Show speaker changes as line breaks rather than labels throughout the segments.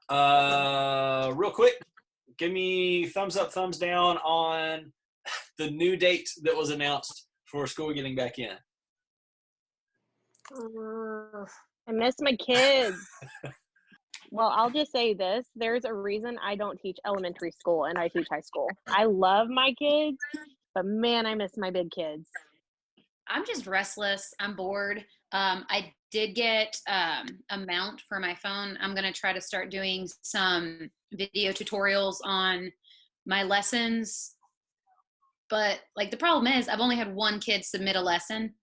Real quick, give me thumbs up, thumbs down on the new date that was announced for school getting back in.
I miss my kids. Well, I'll just say this. There's a reason I don't teach elementary school and I teach high school. I love my kids, but man, I miss my big kids.
I'm just restless. I'm bored. I did get a mount for my phone. I'm going to try to start doing some video tutorials on my lessons. But like the problem is I've only had one kid submit a lesson.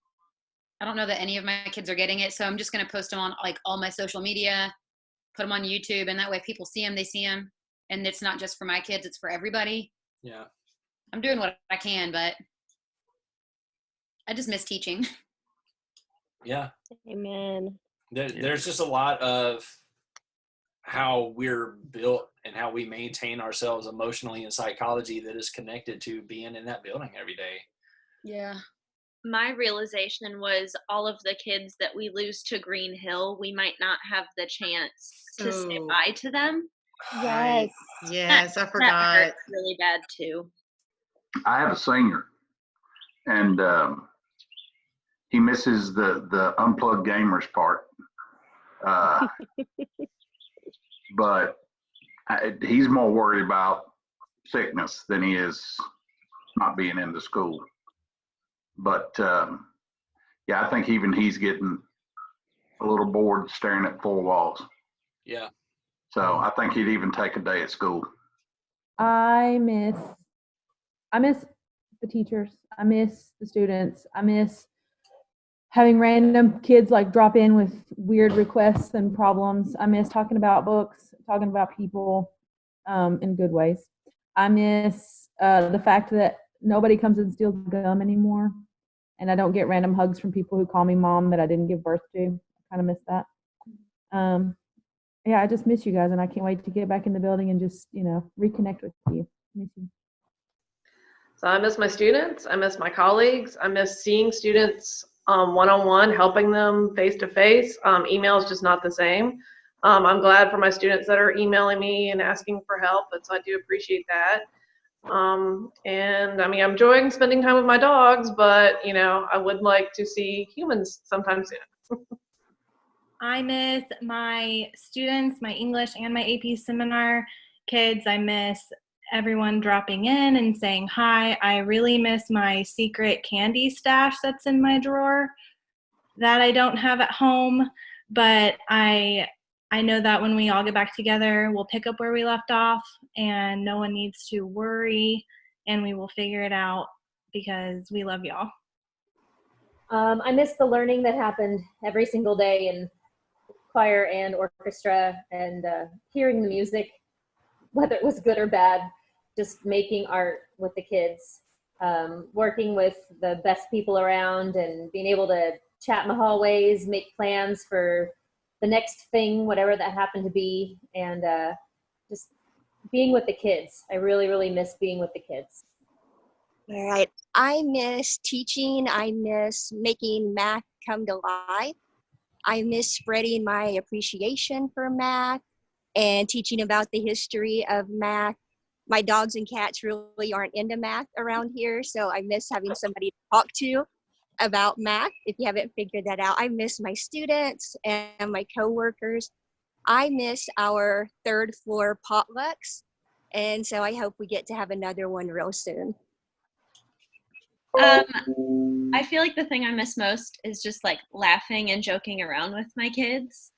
I don't know that any of my kids are getting it. So I'm just going to post them on like all my social media, put them on YouTube. And that way people see them, they see them. And it's not just for my kids, it's for everybody.
Yeah.
I'm doing what I can, but I just miss teaching.
Yeah.
Amen.
There's just a lot of how we're built and how we maintain ourselves emotionally and psychology that is connected to being in that building every day.
Yeah.
My realization was all of the kids that we lose to Green Hill, we might not have the chance to say bye to them.
Yes.
Yes, I forgot.
That hurts really bad too.
I have a senior, and he misses the unplugged gamers part. But he's more worried about sickness than he is not being in the school. But yeah, I think even he's getting a little bored staring at four walls.
Yeah.
So I think he'd even take a day at school.
I miss the teachers. I miss the students. I miss having random kids like drop in with weird requests and problems. I miss talking about books, talking about people in good ways. I miss the fact that nobody comes and steals gum anymore. And I don't get random hugs from people who call me mom that I didn't give birth to. I kind of miss that. Yeah, I just miss you guys, and I can't wait to get back in the building and just, reconnect with you. Miss you.
So I miss my students. I miss my colleagues. I miss seeing students one-on-one, helping them face-to-face. Email is just not the same. I'm glad for my students that are emailing me and asking for help, so I do appreciate that. And I mean, I'm enjoying spending time with my dogs, but I would like to see humans sometime soon.
I miss my students, my English and my AP seminar kids. I miss everyone dropping in and saying hi. I really miss my secret candy stash that's in my drawer that I don't have at home, but I know that when we all get back together, we'll pick up where we left off and no one needs to worry and we will figure it out because we love y'all.
I miss the learning that happened every single day in choir and orchestra and hearing the music, whether it was good or bad, just making art with the kids, working with the best people around and being able to chat in the hallways, make plans for the next thing, whatever that happened to be, and just being with the kids. I really, really miss being with the kids.
All right. I miss teaching. I miss making math come to life. I miss spreading my appreciation for math and teaching about the history of math. My dogs and cats really aren't into math around here, so I miss having somebody to talk to about math, if you haven't figured that out. I miss my students and my coworkers. I miss our third floor potlucks, and so I hope we get to have another one real soon.
I feel like the thing I miss most is just like laughing and joking around with my kids.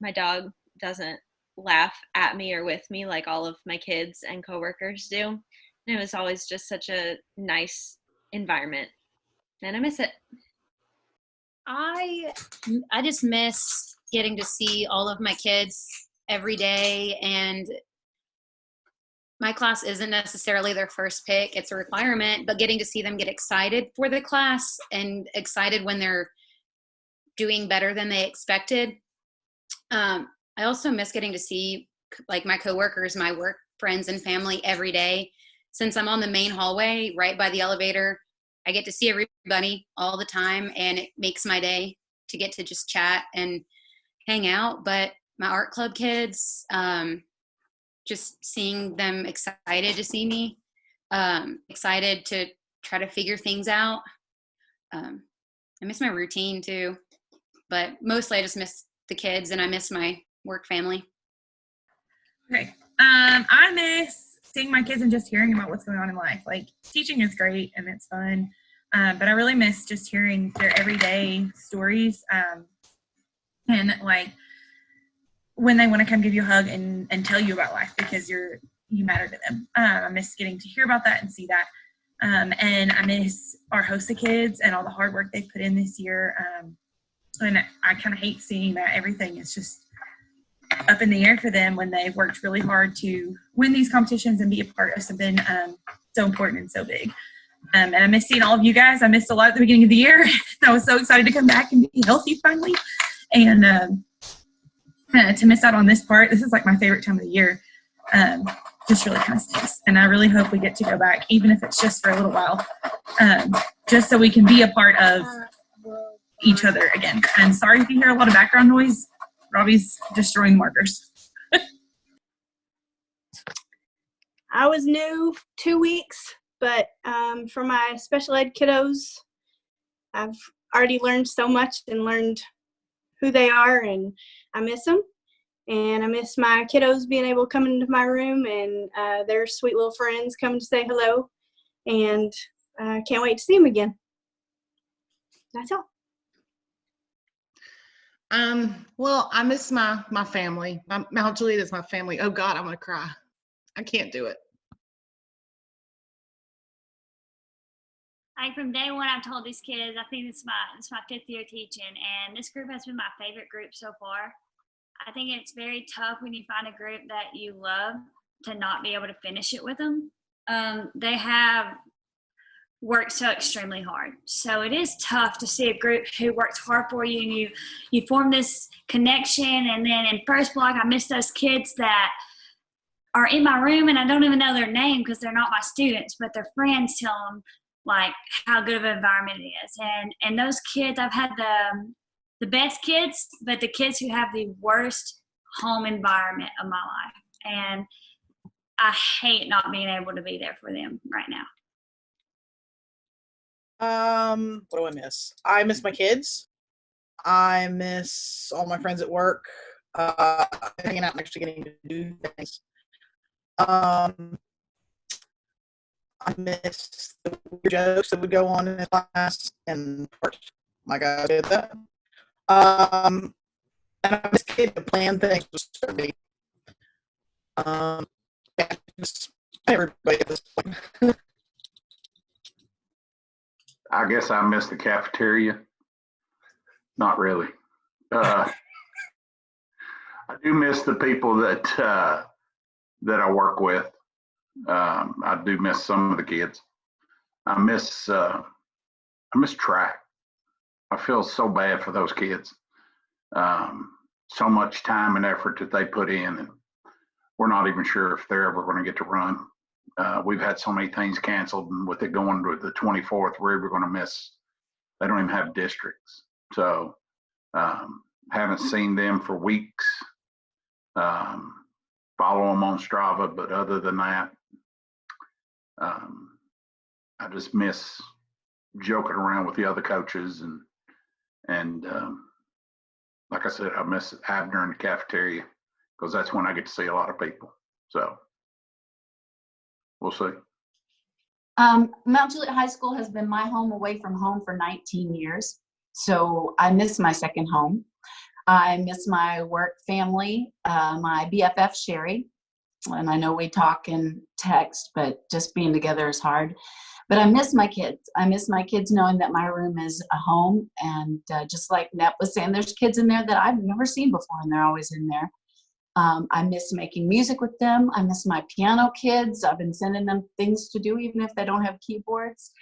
My dog doesn't laugh at me or with me like all of my kids and coworkers do. And it was always just such a nice environment. And I miss it.
I just miss getting to see all of my kids every day, and my class isn't necessarily their first pick. It's a requirement, but getting to see them get excited for the class and excited when they're doing better than they expected. I also miss getting to see like my coworkers, my work friends and family every day. Since I'm on the main hallway right by the elevator, I get to see everybody all the time, and it makes my day to get to just chat and hang out. But my art club kids, just seeing them excited to see me, excited to try to figure things out. I miss my routine too, but mostly I just miss the kids and I miss my work family.
Okay. I miss seeing my kids and just hearing about what's going on in life. Like, teaching is great and it's fun, but I really miss just hearing their everyday stories, and like when they want to come give you a hug and tell you about life because you matter to them. I miss getting to hear about that and see that. And I miss our HOSA kids and all the hard work they've put in this year. And I kind of hate seeing that everything is just up in the air for them when they've worked really hard to win these competitions and be a part of something so important and so big. And I miss seeing all of you guys. I missed a lot at the beginning of the year. I was so excited to come back and be healthy finally. And to miss out on this part, this is like my favorite time of the year. Just really kind of stinks. And I really hope we get to go back, even if it's just for a little while, just so we can be a part of each other again. And sorry if you hear a lot of background noise. Robbie's destroying markers.
I was new 2 weeks, but for my special ed kiddos, I've already learned so much and learned who they are, and I miss them. And I miss my kiddos being able to come into my room and their sweet little friends coming to say hello. And I can't wait to see them again. That's all.
Well, I miss my family. Mount Juliet is my family. Oh God, I'm gonna cry. I can't do it.
Like from day one, I've told these kids, I think this is my 5th year teaching, and this group has been my favorite group so far. I think it's very tough when you find a group that you love to not be able to finish it with them. They have worked so extremely hard. So it is tough to see a group who works hard for you and you form this connection. And then in first block, I miss those kids that are in my room and I don't even know their name because they're not my students, but their friends tell them like how good of an environment it is. And those kids, I've had the best kids, but the kids who have the worst home environment of my life. And I hate not being able to be there for them right now.
What do I miss? I miss my kids. I miss all my friends at work. Hanging out and actually getting to do things. I miss the jokes that would go on in class and my guy did that. And I miss kids to plan things with Sunday. Yeah, just everybody at this point.
I guess I miss the cafeteria. Not really. I do miss the people that I work with. I do miss some of the kids. I miss track. I feel so bad for those kids. So much time and effort that they put in, and we're not even sure if they're ever going to get to run. We've had so many things canceled, and with it going to the 24th, we're going to miss. They don't even have districts, so haven't seen them for weeks. Follow them on Strava, but other than that, I just miss joking around with the other coaches, and like I said, I miss Abner in the cafeteria because that's when I get to see a lot of people. So we'll see.
Mount Juliet High School has been my home away from home for 19 years. So I miss my second home. I miss my work family, my BFF Sherie. And I know we talk and text, but just being together is hard. But I miss my kids. I miss my kids knowing that my room is a home. And just like Knepp was saying, there's kids in there that I've never seen before, and they're always in there. I miss making music with them. I miss my piano kids. I've been sending them things to do, even if they don't have keyboards.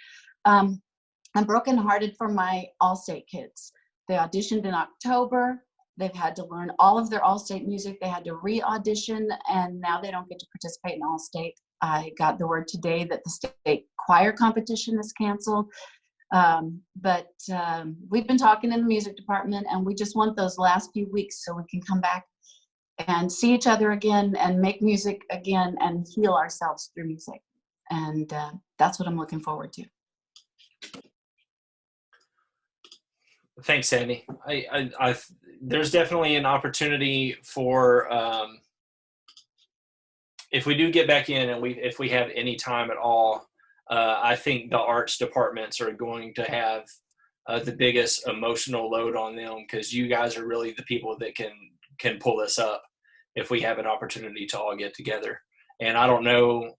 I'm brokenhearted for my All-State kids. They auditioned in October. They've had to learn all of their All-State music. They had to re-audition, and now they don't get to participate in All-State. I got the word today that the state choir competition is canceled. But we've been talking in the music department, and we just want those last few weeks so we can come back and see each other again and make music again and heal ourselves through music. And that's what I'm looking forward to.
Thanks, Sandy. There's definitely an opportunity for, if we do get back in and if we have any time at all, I think the arts departments are going to have the biggest emotional load on them, because you guys are really the people that can pull this up if we have an opportunity to all get together. And I don't know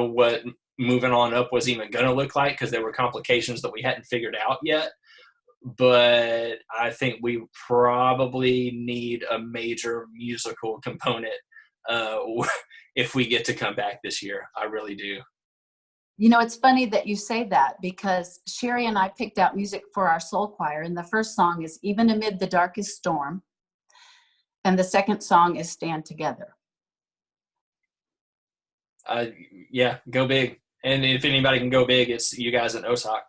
what moving on up was even going to look like, because there were complications that we hadn't figured out yet. But I think we probably need a major musical component if we get to come back this year. I really do.
You know, it's funny that you say that, because Sherie and I picked out music for our soul choir, and the first song is Even Amid the Darkest Storm, and the second song is Stand Together.
Yeah, go big. And if anybody can go big, it's you guys at OSOC.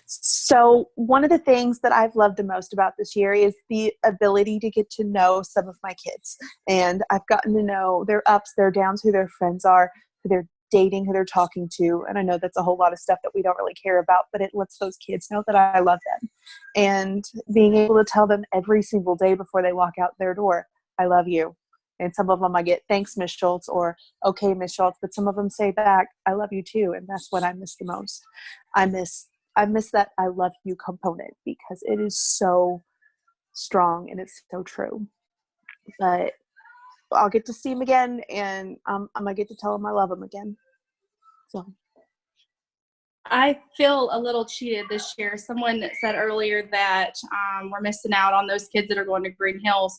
So one of the things that I've loved the most about this year is the ability to get to know some of my kids. And I've gotten to know their ups, their downs, who their friends are, who they're dating, who they're talking to. And I know that's a whole lot of stuff that we don't really care about, but it lets those kids know that I love them. And being able to tell them every single day before they walk out their door, I love you. And some of them I get, thanks, Miss Schultz, or okay, Miss Schultz, but some of them say back, I love you too. And that's what I miss the most. I miss that I love you component, because it is so strong and it's so true. But I'll get to see him again, and I'm going to get to tell him I love him again. So
I feel a little cheated this year. Someone said earlier that we're missing out on those kids that are going to Green Hills,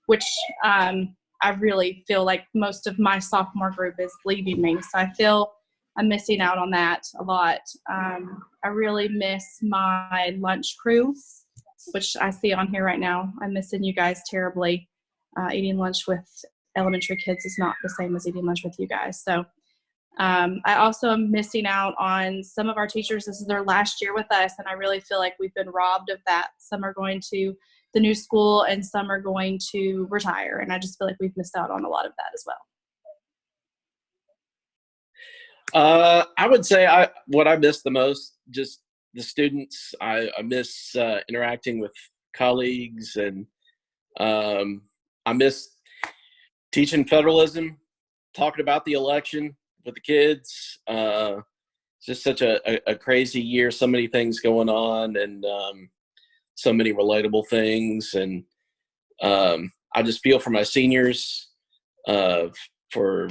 which I really feel like most of my sophomore group is leaving me. So I feel I'm missing out on that a lot. I really miss my lunch crew, which I see on here right now. I'm missing you guys terribly. Eating lunch with elementary kids is not the same as eating lunch with you guys. So I also am missing out on some of our teachers. This is their last year with us, and I really feel like we've been robbed of that. Some are going to the new school and some are going to retire, and I just feel like we've missed out on a lot of that as well.
I would say what I miss the most, just the students. I miss interacting with colleagues, and I miss teaching federalism, talking about the election with the kids. It's just such a crazy year, so many things going on, and so many relatable things. And I just feel for my seniors for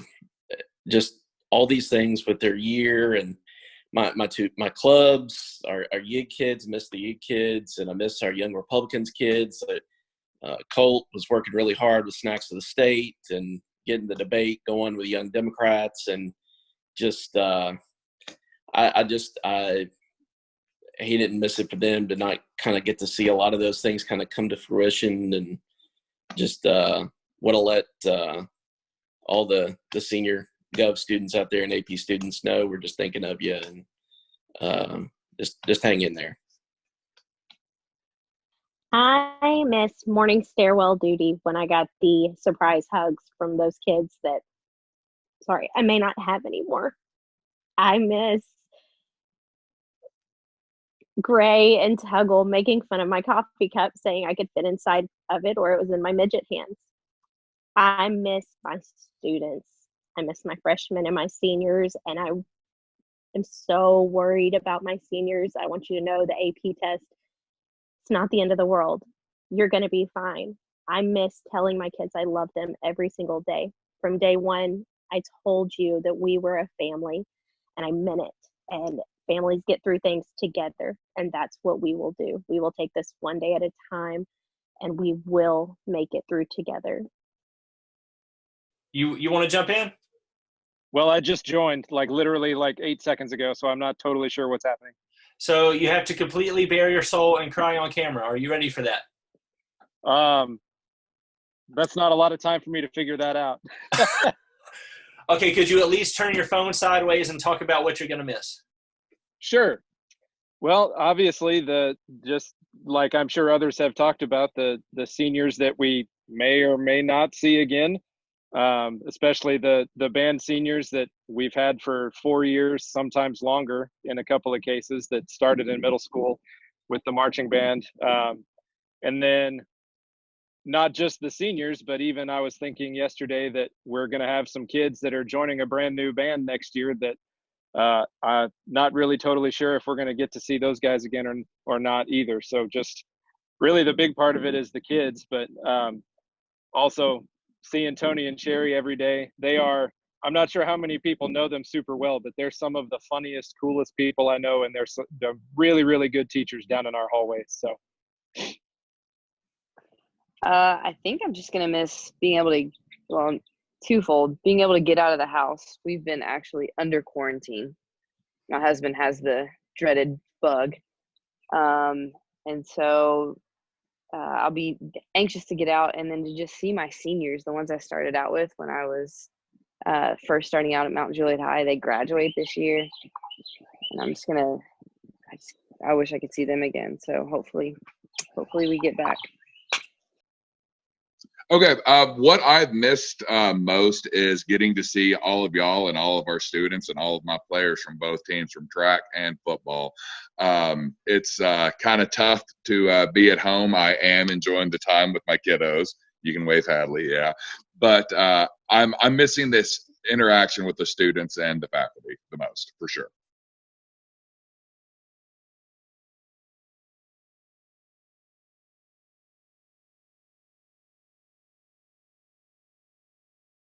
just all these things with their year, and my clubs, our YIG kids, miss the YIG kids, and I miss our Young Republicans kids. Colt was working really hard with Snacks of the State and getting the debate going with Young Democrats, and just he didn't miss it for them to not kind of get to see a lot of those things kind of come to fruition, and just want to let all the senior Gov students out there and AP students know we're just thinking of you, and just hang in there.
I miss morning stairwell duty when I got the surprise hugs from those kids that, sorry, I may not have anymore. I miss Gray and Tuggle making fun of my coffee cup, saying I could fit inside of it or it was in my midget hands. I miss my students. I miss my freshmen and my seniors, and I am so worried about my seniors. I want you to know the AP test, it's not the end of the world. You're going to be fine. I miss telling my kids I love them every single day. From day one, I told you that we were a family, and I meant it. And families get through things together, and that's what we will do. We will take this one day at a time, and we will make it through together.
You want to jump in?
Well, I just joined, literally 8 seconds ago, so I'm not totally sure what's happening.
So you have to completely bare your soul and cry on camera. Are you ready for that?
That's not a lot of time for me to figure that out.
Okay, could you at least turn your phone sideways and talk about what you're going to miss?
Sure. Well, obviously, just like I'm sure others have talked about, the seniors that we may or may not see again, especially the band seniors that we've had for 4 years, sometimes longer in a couple of cases, that started in middle school with the marching band. And then not just the seniors, but even I was thinking yesterday that we're going to have some kids that are joining a brand new band next year that I'm not really totally sure if we're going to get to see those guys again or not either. So just really the big part of it is the kids, but also seeing Tony and Sherie every day. They are, I'm not sure how many people know them super well, but they're some of the funniest, coolest people I know, and they're really, really good teachers down in our hallways. So
I think I'm just going to miss being able to, well, twofold, being able to get out of the house. We've been actually under quarantine. My husband has the dreaded bug. And so I'll be anxious to get out and then to just see my seniors, the ones I started out with when I was first starting out at Mount Juliet High. They graduate this year. And I'm just going to, I wish I could see them again. So hopefully we get back.
Okay, what I've missed most is getting to see all of y'all and all of our students and all of my players from both teams, from track and football. It's kind of tough to be at home. I am enjoying the time with my kiddos. You can wave Hadley, yeah. But I'm missing this interaction with the students and the faculty the most, for sure.